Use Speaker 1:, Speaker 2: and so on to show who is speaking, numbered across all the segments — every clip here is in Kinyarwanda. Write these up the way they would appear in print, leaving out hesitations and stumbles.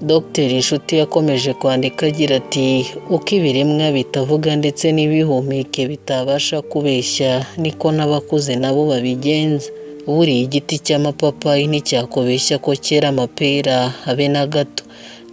Speaker 1: Dr Nshuti yakomeje kwandika agira ati uko ibiremwa bitavuga ndetse n'ibihumeke bitabasha kubeshya niko n'abakuze nabo babigenza. Buriya igiti cy'amapapayi nticyakubeshya ko cyera amapera habe na gato.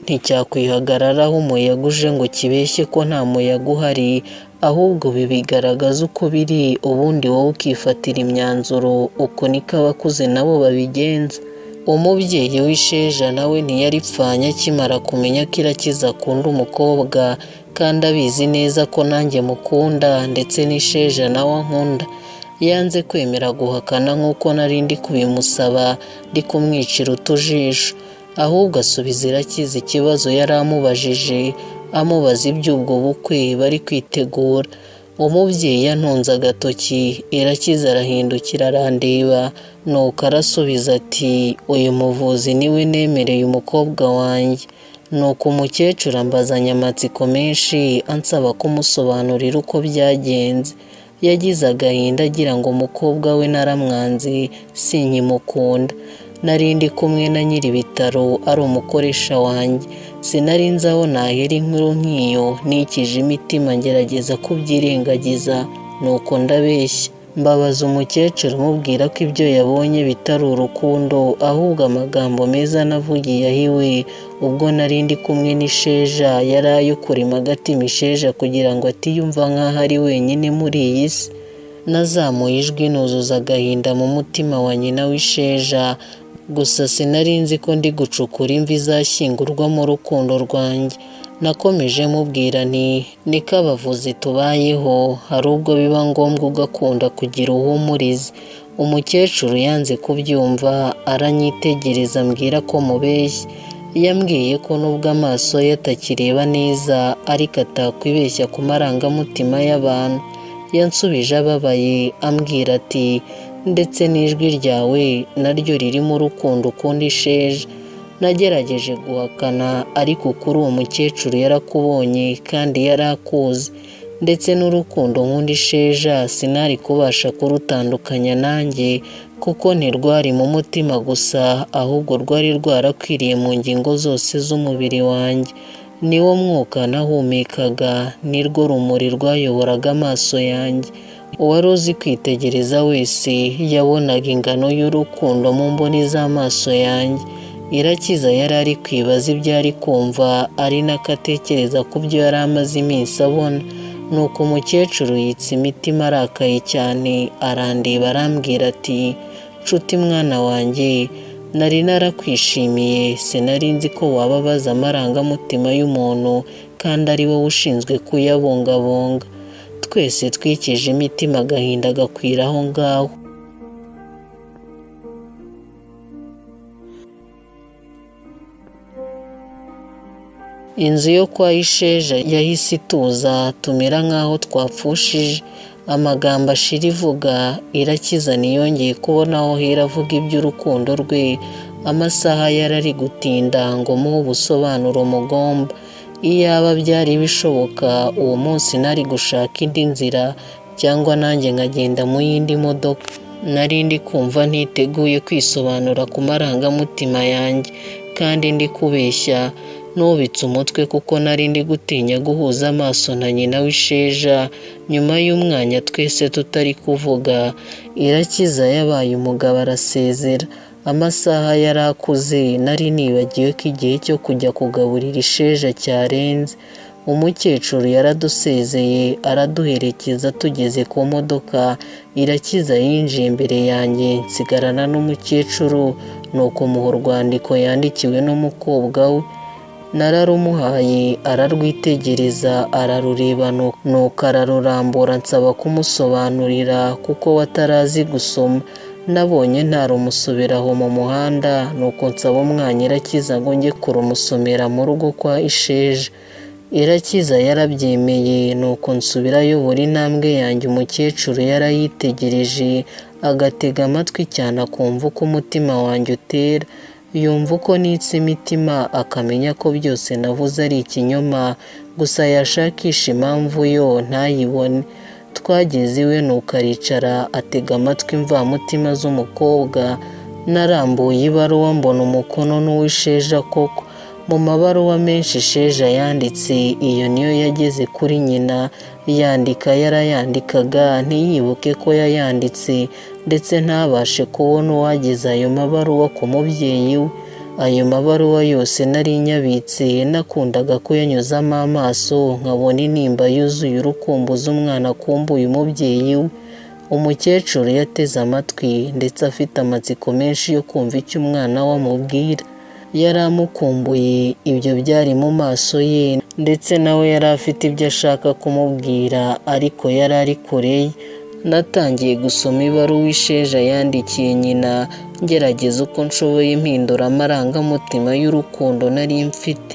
Speaker 1: Nticyakwihagararaho umuyaga uje ngo kibeshye ko nta muyaga uhari, ahubwo bibigaragaza uko biri ubundi wowe ukifatira imyanzuro. Uko niko abakuze nabo babigenza. Umubyeyi w'Isheja nawe ntiyaripfanye akimara kumenya ko Irakiza akunda umukobwa kandi abizi neza ko nanjye mukunda ndetse n'Isheja nawe ankunda. Yanze kwemera guhakana nk'uko nari ndi kubimusaba ndi kumwicira utujisho, ahubwo asubiza Irakiza ikibazo yari amubajije, amubaza iby'ubwo bukwe bari kwitegura. Umubyeyi yantunze agatoki, Irakiza arahindukira arandeba, nuko arasubiza ati uyu muvuzi niwe nemereye umukobwa wanjye. Nuko umukecuru ambazanya amatsiko menshi ansaba kumusobanurira uko byagenze. Yagize agahinda agira ngo umukobwa we naramwanze sinkimukunda. Nari ndi kumwe na nyir'ibitaro ari umukoresha wanjye, sinari nzi aho nahera inkuru nk'iyo, nikije imitima ngerageza kubyirengagiza, nuko ndabeshya mbabaza umukecuru mubwira ko ibyo yabonye bitari urukundo ahubwo amagambo meza navugiye ahiwe ubwo nari ndi kumwe n'Isheja yari ayo kurema agatima Isheja kugira ngo atiyumva nk'aho ari wenyine muri iyi si. Nazamuye ijwi nuzuza agahinda mu mutima wa nyina w'Isheja, gusa sinari nzi ko ndi gucukura imvi izashyingurwamo urukundo rwanjye. Nakomeje mubwira nti niko abavuzi tubayeho, hari ubwo biba ngombwa ugakunda kugira uhumuriza. Umukecuru yanze kubyumva aranyitegereza ambwira ko mubeshya. Yambwiye ko nubwo amaso ye atakireba neza ariko atakwibeshya ku marangamutima y'abantu. Yansubije ababaye ambwira ati ndetse n'ijwi ryawe naryo ririmo urukundo ukunda Isheja. Nagerageje guhakana ariko kuri uwo mukecuru yarakubonye kandi yari akuzi, ndetse n'urukundo nkunda Isheja sinari kubasha kurutandukanya nanjye kuko ntirwari mu mutima gusa ahubwo rwari rwarakwiriye mu ngingo zose z'umubiri wanjye. Niwo mwuka nahumekaga, nirwo rumuri rwayoboraga amaso yanjye. Uwari uzi kwitegereza wese yabonaga ingano y'urukundo mu mboni z'amaso yanjye. Irakiza yari ari kwibaza ibyo ari kumva ari nako atekereza ku byo yari amaze iminsi abona. Nuko umukecuru yitsa imitima arakaye cyane arandeba arambwira ati nshuti mwana wanjye, nari narakwishimiye, sinari nzi ko wababaza amarangamutima y'umuntu kandi ari wowe ushinzwe kuyabungabunga. Twese twikije imitima agahinda gakwira aho ngaho. Inzu yo kwa Isheja yahise ituza tumera nk'aho twapfushije. Amagambo ashira ivuga Irakiza ntiyongeye kubona aho hera avuga iby'urukundo rwe. Amasaha yari ari gutinda ngo muhe ubusobanuro mugomba. Iyaba byari bishoboka uwo munsi nari gushaka indi nzira cyangwa nanjye nkagenda mu yindi modoka. Nari ndi kumva ntiteguye kwisobanura ku marangamutima yanjye kandi ndi kubeshya nubitse umutwe kuko nari ndi gutinya guhuza amaso na nyina w'Isheja. Nyuma y'umwanya twese tutari kuvuga, Irakiza yabaye umugabo arasezera. Amasaha yari akuze, nari nibagiwe ko igihe cyo kujya kugaburira Isheja cyarenze. Umukecuru yaradusezeye araduherekeza tugeze ku modoka. Irakiza yinjiye imbere yanjye nsigarana n'umukecuru, nuko muha urwandiko yandikiwe n'umukobwa we. Nararumuhaye ararwitegereza ararureba nuko ararurambura nsaba kumusobanurira kuko watarazi gusoma. Nabonye ntarumusubiraho mu muhanda, nuko nsaba umwanya Irakiza ngo njye kurumusomera mu rugo kwa Isheja. Irakiza yarabyemeye, nuko nsubirayo buri ntambwe yanjye umukecuru yarayitegereje agatega amatwi cyane akumva uko umutima wanjye utera. Yumva uko nitse imitima akamenya ko byose navuze ari ikinyoma, gusa yashakisha impamvu yo ntayibone. Twageze iwe nuko aricara atega amatwi imvamutima z'umukobwa. Narambuye ibaruwa mbona umukono n'uw'Isheja koko. Mu mabaruwa menshi Sheja yanditse, iyo niyo yageze kuri nyina. Yarayandikaga ntiyibuke ko yayanditse, ndetse ntabashe kubona uwageza ayo mabaruwa ku mubyeyi we. Ayo mabaruwa yose nari nyabitse, nakundaga kuyanyuzamo amaso nkabona intimba yuzuye urukumbuzi umwana akumbuye umubyeyi we. Umukecuru yateze amatwi ndetse afite amatsiko menshi yo kumva icyo umwana we amubwira. Yari amukumbuye, ibyo byari mu maso ye, ndetse nawe yari afite ibyo ashaka kumubwira, ariko yari ari kure ye. Natangiye gusoma ibaruwa Sheja yandikiye nyina, ngerageza uko nshoboye mpindura amarangamutima y'urukundo nari mfite.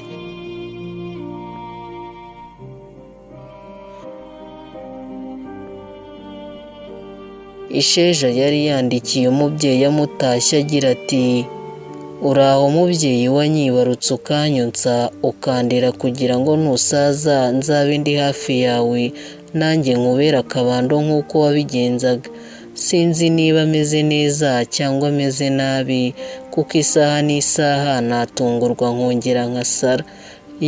Speaker 1: Sheja yari yandikiye umubyeyi amutashya agira ati: "Uraho mubyeyi wanyibarutse ukanyonsa ukandera kugira ngo nusaza nzabe ndi hafi yawe, nanjye nkubere akabando nk'uko wabigenzaga. Sinzi niba ameze neza cyangwa ameze nabi, kuko isaha n'isaha natungurwa nkongera nkasara.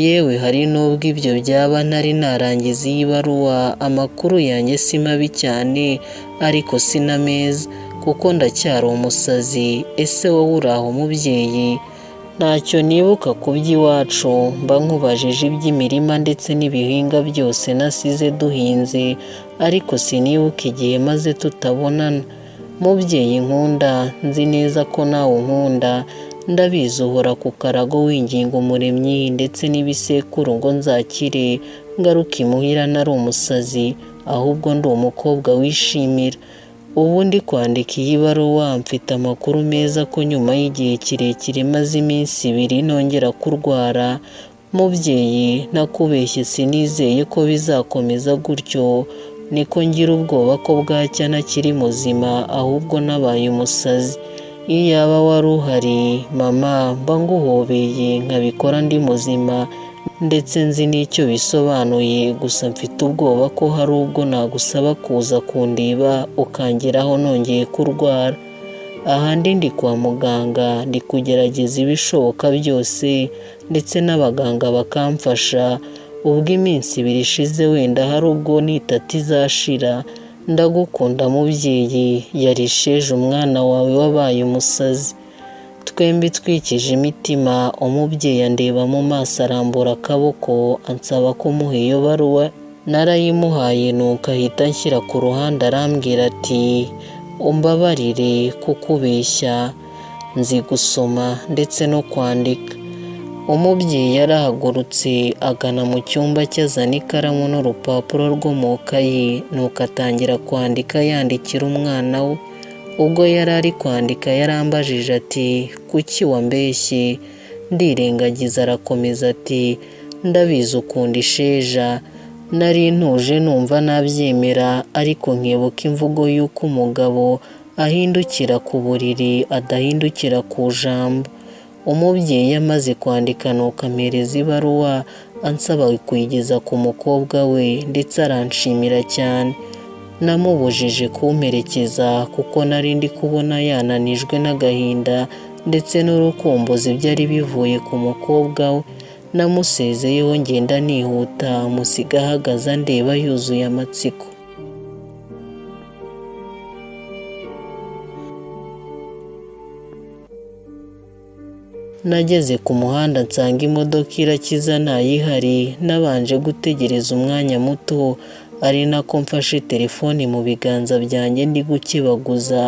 Speaker 1: Yewe hari n'ubwo ibyo byaba ntari narangiza iyi baruwa, amakuru yanjye si mabi cyane, ariko si na meza, kuko ndacyari umusazi. Ese wowe uraho mubyeyi?" Ntacyo nibuka ku by'iwacu, mba nkubajije iby'imirima ndetse n'ibihinga byose nasize duhinze, ariko sinibuka igihe maze tutabonana. Mubyeyi nkunda, nzi neza ko nawe unkunda, ndabizi uhora ku karago winginga Umuremyi ndetse n'ibisekuru ngo nzakire ngaruke imuhira ntari umusazi, ahubwo ndi umukobwa wishimira. Ubu ndi kwandika iyi baruwa mfite amakuru meza ko nyuma y'igihe kirekire maze iminsi 2 nongera kurwara. Mubyeyi nakubeshye, sinizeye ko bizakomeza gutyo, niko ngira ubwoba ko bwacya ntakiri muzima, ahubwo nabaye umusazi. Iyo yaba wari uhari mama, mba nguhobeye nkabikora ndi muzima, ndetse nzi n'icyo bisobanuye. Gusa mfite ubwoba ko hari ubwo nagusaba kuza kundeba ukangeraho nongeye kurwara. Ahandi ndi kwa muganga, ndi kugerageza ibishoboka byose, ndetse n'abaganga bakamfasha. Ubwo iminsi 2 ishize wenda hari ubwo n'itatu izashira. Ndagukunda mubyeyi. Yari Sheja umwana wawe wabaye umusazi. Twembi twikije imitima. Umubyeyi andeba mu maso, arambura akaboko ansaba kumuha iyo baruwa. Narayimuhaye, nuko ahita anshyira ku ruhande arambwira ati: "Umbabarire kukubeshya, nzi gusoma ndetse no kwandika." Umubyeyi yarahagurutse agana mu cyumba cye, azana ikaramu n'urupapuro rwo mu kayi, nuko atangira kwandika yandikira umwana we. Ubwo yari ari kwandika yarambajije ati: "Kuki wambeshye?" Ndirengagiza. Arakomeza ati: "Ndabizi ukunda Sheja." Nari ntuje numva nabyemera, ariko nkibuka imvugo y'uko umugabo ahindukira ku buriri adahindukira ku jambo. Umubyeyi amaze kwandika nuko ampereza ibaruwa ansaba kuyigeza ku mukobwa we, ndetse aranshimira cyane. Namubujije kumperekeza kuko nari ndi kubona yananijwe n'agahinda ndetse n'urukumbuzi byari bivuye ku mukobwa we. Namusezeyeho ngenda nihuta, musiga ahagaze andeba yuzuye amatsiko. Nageze ku muhanda nsanga imodoka irakiza ntayihari. Nabanje gutegereza umwanya muto, ari nako mfashe telefoni mu biganza byanjye ndi gukibaguza.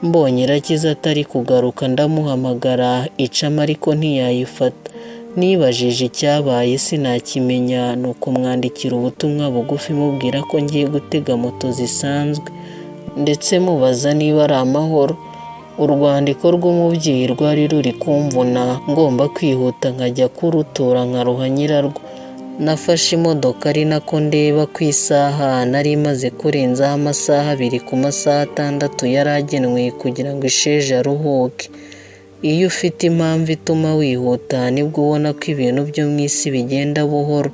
Speaker 1: Mbonye Irakiza atari kugaruka ndamuhamagara icamo, ariko ntiyayifata. Nibajije icyabaye sinakimenya, nuko mwandikira ubutumwa bugufi mubwira ko ngiye gutega moto zisanzwe, ndetse mubaza niba ari amahoro. Urwandiko rw'umubyeyi rwari ruri kumvuna, ngomba kwihuta nkajya kurutora nkaruha nyirarwo. Nafashe imodoka ari nako ndeba ku isaha. Nari maze kurenzaho amasaha 2 ku masaha 6 yari agenwe kugira ngo Sheja aruhuke. Iyo ufite impamvu ituma wihuta, nibwo ubona ko ibintu byo mu isi bigenda buhoro.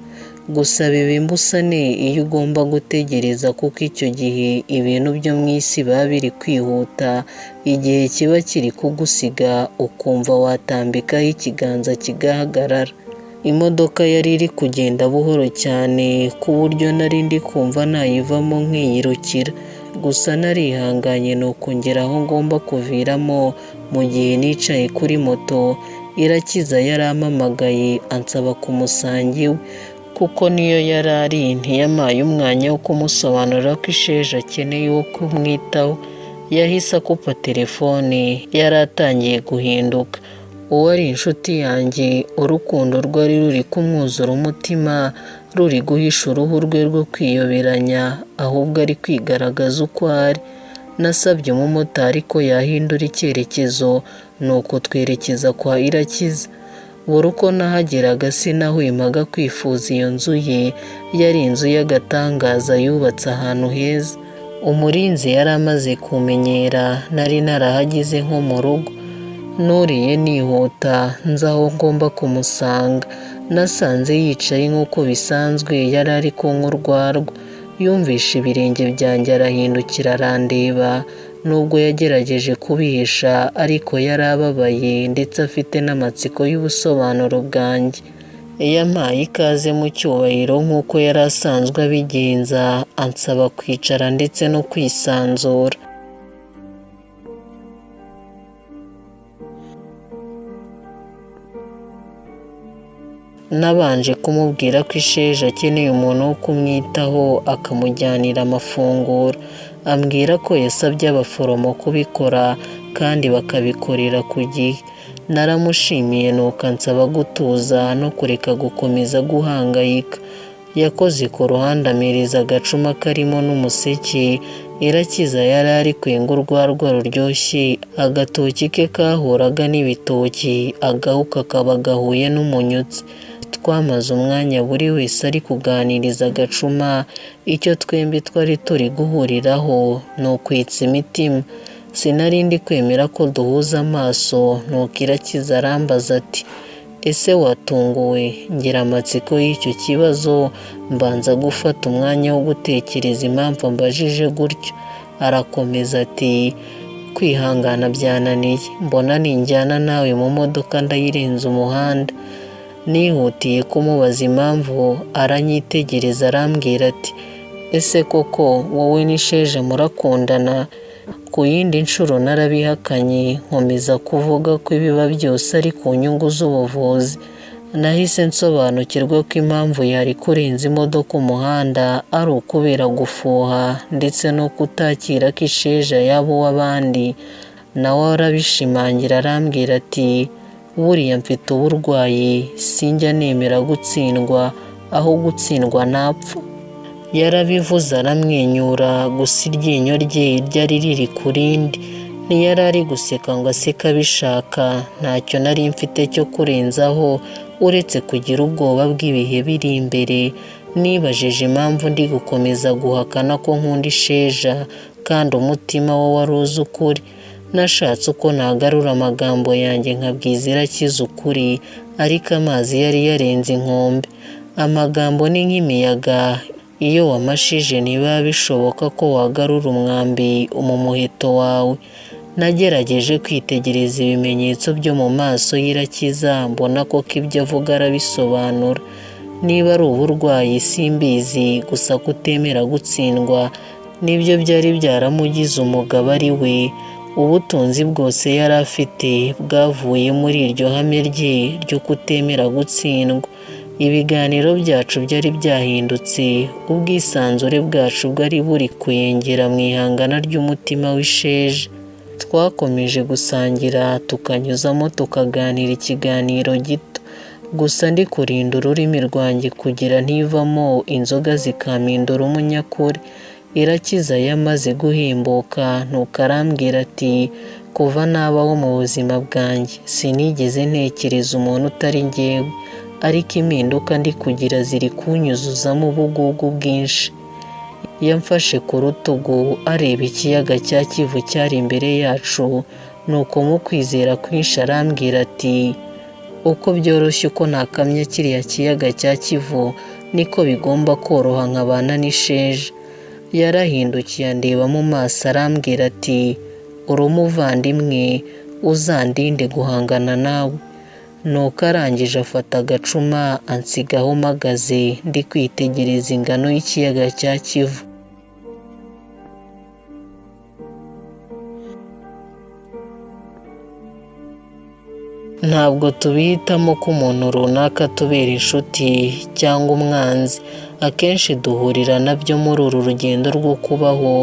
Speaker 1: gusa biba imbusane iyo ugomba gutegereza kuko icyo gihe ibintu byo mu isi biba biri kwihuta, igihe kiba kiri kugusiga ukumva watambikaho ikiganza kigahagarara. Imodoka yari iri kugenda buhoro cyane ku buryo nari ndi kumva nayivamo nkiyirukira, gusa narihanganye nuko ngera aho ngomba kuviramo. Mu gihe nicaye kuri moto, Irakiza yarampamagaye ansaba kumusangira iwe, kuko niyo yari ari ntiyamaye umwanya wo kumusobanurira ko Isheja akeneye uwo kumwitaho. Yahise akupa telefone, yari atangiye guhinduka. Uwari inshuti yanjye, urukundo rwari ruri kumwuzura umutima, ruri guhisha uruhu rwe rwo kwiyoberanya, ahubwo ari kwigaragaza uko ari. Nasabye umumotari ko yahindura icyerekezo, nuko twerekeza kwa Irakiza. Buri uko nahageraga sinahwemaga kwifuza iyo nzu ye, yari inzu y'agatangaza yubatse ahantu heza. Umurinzi yari amaze kumenyera, nari narahagize nko mu rugo. Nuriye nihuta nza aho ngomba kumusanga, nasanze yicaye nk'uko bisanzwe yari ari kunywa urwarwa. Yumvishe ibirenge byanjye arahindukira arandeba, nubwo yagerageje kubihisha ariko yari ababaye ndetse afite n'amatsiko y'ubusobanuro bwanjye. Yampaye ikaze mu cyubahiro nk'uko yari asanzwe abigenza, ansaba kwicara ndetse no kwisanzura. Nabanje kumubwira ko Isheja akeneye umuntu wo kumwitaho akamujyanira amafunguro. Ambwira ko yasabye abaforomo kubikora kandi bakabikorera ku gihe. Naramushimiye nuko ansaba gutuza no kureka gukomeza guhangayika. Yakoze ku ruhande amereza agacuma karimo n'umuseke. Irakiza yari ari kwenga urwarwa ruryoshye, agatoki ke kahuraga n'ibitoki, agahu kakaba gahuye n'umunyutsi. Twamaze umwanya buri wese ari kuganiriza agacuma, icyo twembi twari turi guhuriraho ni ukwitsa imitima. Sinari ndi kwemera ko duhuza amaso, nuko Irakiza arambaza ati, ese watunguwe? Ngira amatsiko y'icyo kibazo, mbanza gufata umwanya wo gutekereza impamvu mbajije gutyo. Arakomeza ati, kwihangana byananiye, mbona ninjyana nawe mu modoka ndayirenza umuhanda. Nihutiye kumubaza impamvu, aranyitegereza arambwira ati, ese koko wowe n'Isheja murakundana? Ku yindi nshuro narabihakanye, nkomeza kuvuga ko ibiba byose ari ku nyungu z'ubuvuzi. Nahise nsobanukirwa ko impamvu yari kurenza imodoka umuhanda ari ukubera gufuha ndetse no kutakira ko Isheja yaba uw'abandi. Nawe arabishimangira arambwira ati, buriya mfite uburwayi, sinjya nemera gutsindwa, aho gutsindwa napfa. Yarabivuze aramwenyura, gusa iryinyo rye ryari riri ku rindi. Ntiyari ari guseka ngo aseke abishaka, ntacyo nari mfite cyo kurenzaho uretse kugira ubwoba bw'ibihe biri imbere. Nibajije impamvu ndi gukomeza guhakana ko nkunda Isheja kandi umutima we wari uzi ukuri. Nashatse uko nagarura amagambo yanjye nkabwiza Irakiza ukuri, ariko amazi yari yarenze inkombe. Amagambo ni nk'imiyaga, iyo wamashije ntibiba bishoboka ko wagarura umwambi mu muheto wawe. Nagerageje kwitegereza ibimenyetso byo mu maso y'Irakiza, mbona ko ibyo avuga arabisobanura. Niba ari uburwayi simbizi, gusa kutemera gutsindwa nibyo byari byaramugize umugabo ari we. Ubutunzi bwose yari afite bwavuye muri iryo hame rye ryo kutemera gutsindwa. Ibiganiro byacu byari byahindutse, ubwisanzure bwacu bwari buri kwiyongera mu ihangana ry'umutima w'Isheja. Twakomeje gusangira, tukanyuzamo tukaganira ikiganiro gito, gusa ndi kurinda ururimi rwanjye kugira ntivamo inzoga zikampindura umunyakuri. Irakiza yamaze guhimbuka, nuko arambwira ati, kuva nabaho mu buzima bwanjye sinigeze ntekereza umuntu utari njyewe, ariko impinduka ndi kugira ziri kunyuzuzamo ubugugu bwinshi. Yamfashe ku rutugu areba ikiyaga cya Kivu cyari imbere yacu, nuko mu kwizera kwinshi arambwira ati, uko byoroshye uko nakamya kiriya kiyaga cya Kivu, niko bigomba koroha nkabana n'Isheja. Yarahindukiye andeba mu maso arambwira ati uri umuvandimwe uzandinde guhangana nawe. Nuko arangije afata agacuma ansigaho mpagaze ndi kwitegereza ingano y'ikiyaga cya Kivu. Ntabwo tubihitamo ko umuntu runaka atubera inshuti cyangwa umwanzi. Akenshi duhurira nabyo muri uru rugendo rwo kubaho.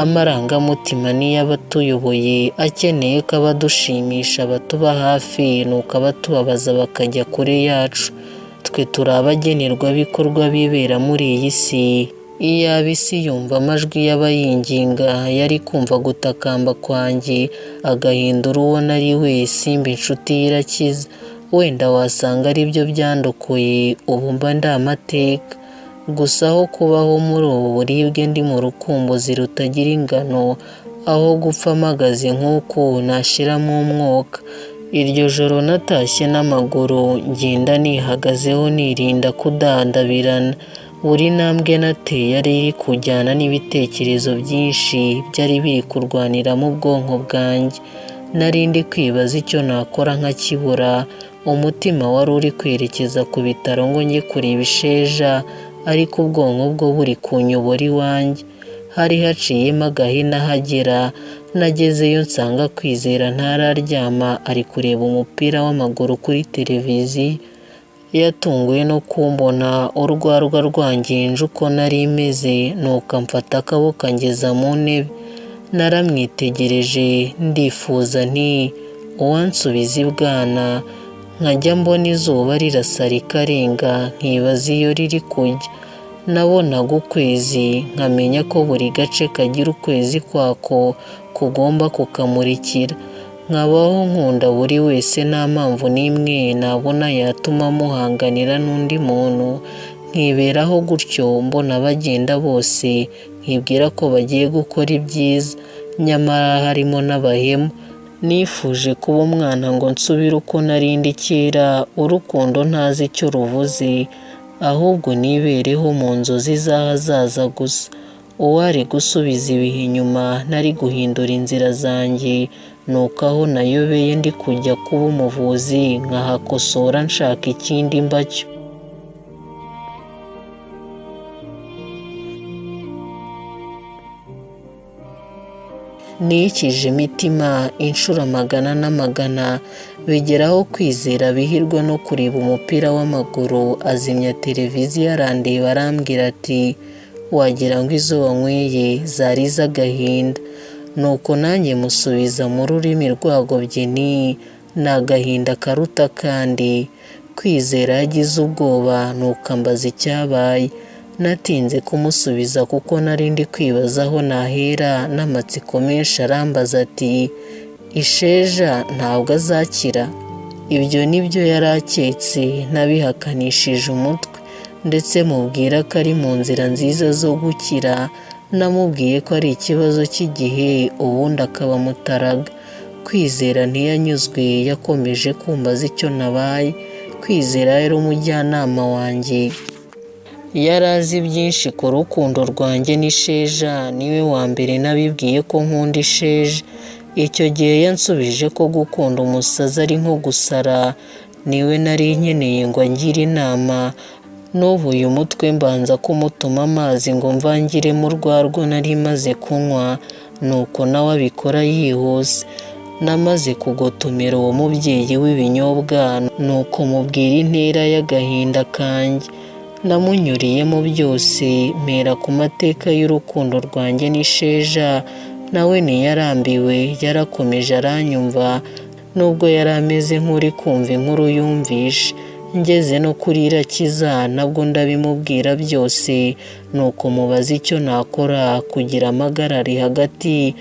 Speaker 1: Amarangamutima niyo aba atuyoboye, akeneye ko abadushimisha batuba hafi, nuko abatubabaza bakajya kure yacu. Twe turi abagenerwabikorwa bibera muri iyi si. Iyaba isi yumva amajwi y'abayinginga, yari kumva gutakamba kwanjye, agahindura uwo nari we, simba inshuti ye irakiza. Wenda wasanga ari byo byandokoye, ubu mba ndi amateka. Gusa aho kubaho muri ubu buribwe ndi mu rukumbuzi rutagira ingano, aho gupfa mpagaze nk'uku nashiramo umwuka. Iryo joro natashye n'amaguru, ngenda nihagazeho nirinda kudandabirana. Buri ntambwe nateye yari iri kujyana n'ibitekerezo byinshi byari biri kurwanira mu bwonko bwanjye. Nari ndi kwibaza icyo nakora nkakibura. Umutima wari uri kwerekeza ku bitaro ngo njye kureba Isheja, ariko ubwonko bwo buri kunyobora iwanjye. Hari haciyemo agahina hagera. Nagezeyo nsanga Kwizera ntararyama, ari kureba umupira w'amaguru kuri televiziyo. Yatunguwe no kumbona urwarwa rwangenje uko nari meze, nuko amfata akaboko angeza mu ntebe. Naramwitegereje ndifuza nti uwansubiza ibwana, nkajya mbona izuba rirasa rikarenga, nkibaza iyo riri kujya. Nabonaga ukwezi, nkamenya ko buri gace kagira ukwezi kwako kugomba kukamurikira. Nkabaho nkunda buri wese, nta mpamvu n'imwe nabona yatuma muhanganira n'undi muntu. Nkiberaho gutyo mbona bagenda bose, nkibwira ko bagiye gukora ibyiza, nyamara harimo n'abahemu. Nifuje kuba umwana ngo nsubire uko narindi kera, urukundo ntazi icyo ruvuze, ahubwo nibereho mu nzozi z'ahazaza gusa. Uwari gusubiza ibihe inyuma, nari guhindura inzira zanjye. Nuko aho nayobeye ndi kujya kuba umuvuzi, nkahakosora nshaka ikindi mbacyo. Nikije imitima inshuro amagana n'amagana, bigeraho Kwizera bihirwa no kureba umupira w'amaguru, azimya televiziyo arandeba arambwira ati wagira ngo izo wanyweye zari iz'agahinda. Nuko nanjye musubiza mu rurimi rwagobye nti ni agahinda karuta kandi. Kwizera yagize ubwoba, nuko ambaza icyabaye. Natinze kumusubiza kuko nari ndi kwibaza aho nahera, n'amatsiko menshi arambaza ati Isheja ntabwo azakira. Ibyo nibyo yari aketse. Nabihakanishije umutwe, ndetse mubwira ko ari mu nzira nziza zo gukira. Namubwiye ko ari ikibazo cy'igihe, ubundi akaba mutaraga. Kwizera ntiyanyuzwe, yakomeje kumbaza icyo nabaye. Kwizera yari umujyanama wanjye, yari azi byinshi ku rukundo rwanjye n'Isheja. Niwe wa mbere nabibwiye ko nkunda Isheja. Icyo gihe yansubije ko gukunda umusazi ari nko gusara. Niwe nari nkeneye ngo angire inama. N'ubu uyu mutwe mbanza kumutuma amazi ngo mvangiremo urwarwo nari maze kunywa, nuko nawe abikora yihuse. Namaze kugotomera uwo mubyeyi w'ibinyobwa, nuko mubwira intera y'agahinda kanjye. Namunyuriyemo byose, mpera ku mateka y'urukundo rwanjye n'Isheja. Nawe ntiyarambiwe, yarakomeje aranyumva, nubwo yari ameze nk'uri kumva inkuru yumvishe. Ngeze no kuri Irakiza nabwo ndabimubwira byose, nuko mubaza icyo nakora kugira amagarare hagati,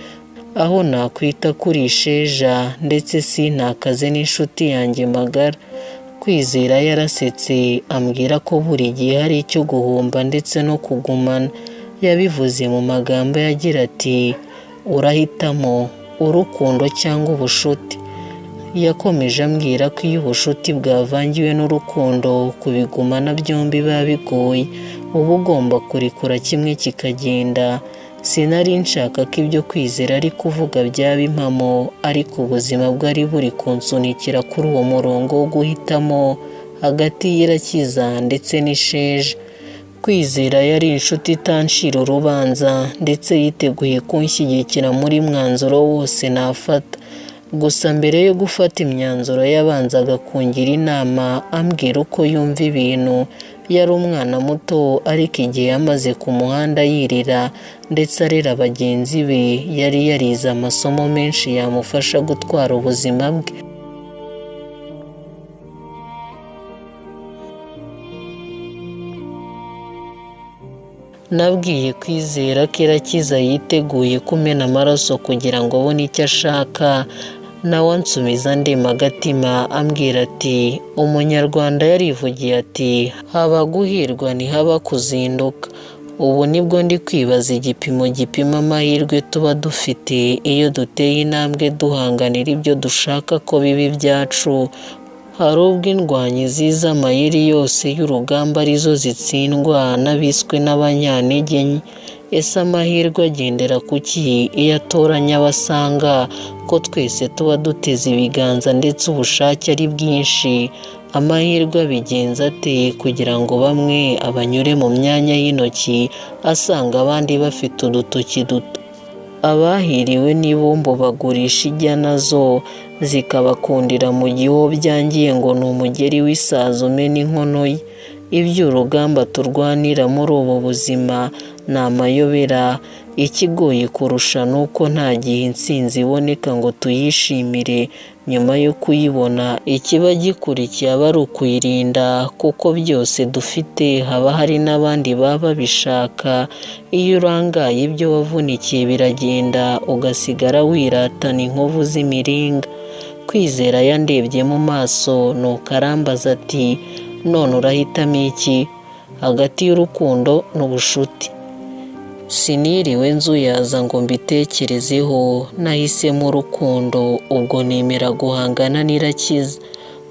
Speaker 1: aho nakwita kuri Isheja ndetse sintakaze n'inshuti yanjye magara. Kwizera yarasetse ambwira ko buri gihe hari icyo guhomba ndetse no kugumana. Yabivuze mu magambo yagira ati urahitamo urukundo cyangwa ubushuti. Yakomeje ambwira ko iyo ubucuti bwavangiwe n'urukundo kubigumana byombi biba bigoye, uba ugomba kurekura kimwe kikagenda. Sinari nshaka ko ibyo Kwizera ari kuvuga byaba impamo, ariko ubuzima bwari buri kunsunikira kuri uwo murongo wo guhitamo hagati y'Irakiza ndetse n'Isheja. Kwizera yari inshuti itancira urubanza ndetse yiteguye kunshyigikira muri mwanzuro wose nafata. Gusa mbere yo gufata imyanzuro yabanzaga kungira inama, ambwira uko yumva ibintu. Yari umwana muto, ariko igihe yamaze ku muhanda yirira ndetse arera bagenzi be, yari yarize amasomo menshi yamufasha gutwara ubuzima bwe. Nabwiye Kwizera ko Irakiza yiteguye kumena amaraso kugira ngo abone icyo ashaka. Nawe ansubiza ndema agatima ambwira ati umunyarwanda yarivugiye ati haba guhirwa ntihaba kuzinduka. Ubu nibwo ndi kwibaza igipimo gipima amahirwe tuba dufite iyo duteye intambwe duhanganira ibyo dushaka ko biba ibyacu. Hari ubwo indwanyi ziza amayeri yose y'urugamba arizo zitsindwa n'abiswe n'abanyantege nke. Ese amahirwe agendera ku ki iyo atoranya abasanga ko twese tuba duteze ibiganza ndetse ubushake ari bwinshi? Amahirwe abigenza ate kugira ngo bamwe abanyure mu myanya y'intoki asanga abandi bafite udutoki duto? Abahiriwe n'ibumbo bagurisha ijya nazo zikabakundira mu gihe uwo byangiye ngo ni umugeri w'isazi umena inkono ye. Iby'urugamba turwanira muri ubu buzima ni amayobera. Ikigoye kurusha ni uko nta gihe intsinzi iboneka ngo tuyishimire. Nyuma yo kuyibona, ikiba gikurikiye aba ari ukuyirinda, kuko byose dufite haba hari n'abandi baba babishaka. Iyo urangaye ibyo wavunikiye biragenda, ugasigara wiratana inkovu z'imiringa. Kwizera yandebye mu maso nuko arambaza ati none urahitamo iki hagati y'urukundo n'ubucuti? Siniriwe nzuyaza ngo mbitekerezeho, nahisemo urukundo. Ubwo nemera guhangana n'Irakiza.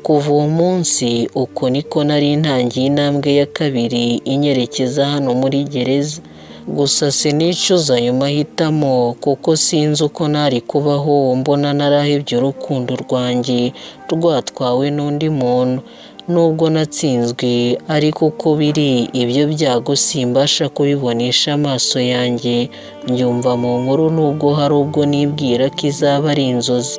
Speaker 1: Kuva uwo munsi uko niko nari ntangiye intambwe ya kabiri inyerekeza hano muri gereza. Gusa sinicuza ayo mahitamo, kuko sinzi uko nari kubaho mbona narahebye urukundo rwanjye rwatwawe n'undi muntu. Nubwo natsinzwe, ariko uko biri ibyo byago simbasha kubibonesha amaso yanjye. Mbyumva mu nkuru, nubwo hari ubwo nibwira ko izaba ari inzozi.